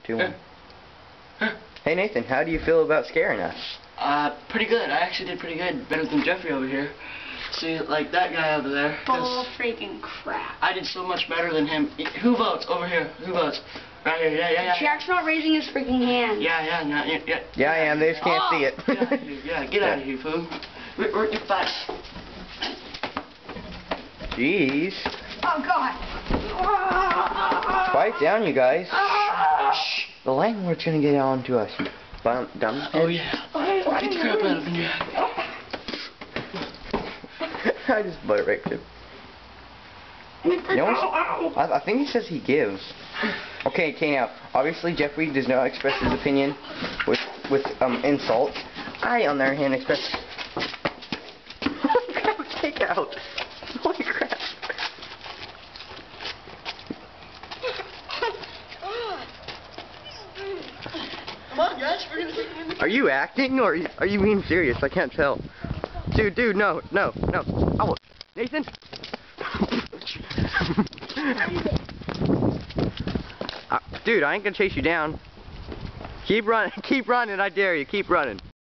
2-1. Hey Nathan, how do you feel about scaring us? Pretty good. I actually did pretty good. Better than Jeffrey over here. See, like that guy over there. Bull freaking crap. I did so much better than him. Who votes? Over here. Who votes? Right here. Yeah. Jack's not raising his freaking hand. Yeah. Yeah, I am. They just can't see it. Get out of here, fool. We're fight. Jeez. Oh, God. Quiet down, you guys. Shh. The landlord's gonna get on to us. Dumb. Oh, yeah. Get the crap out of him, I just butt raped him. You know what? I think he says he gives. Okay, now, obviously Jeffrey does not express his opinion with insults. I, on the other hand, express... Holy crap, take out. Holy crap. Come on, guys, we're gonna take him. Are you acting, or are you being serious? I can't tell. Dude, no. Oh, Nathan? Dude, I ain't gonna chase you down. Keep running, I dare you, keep running.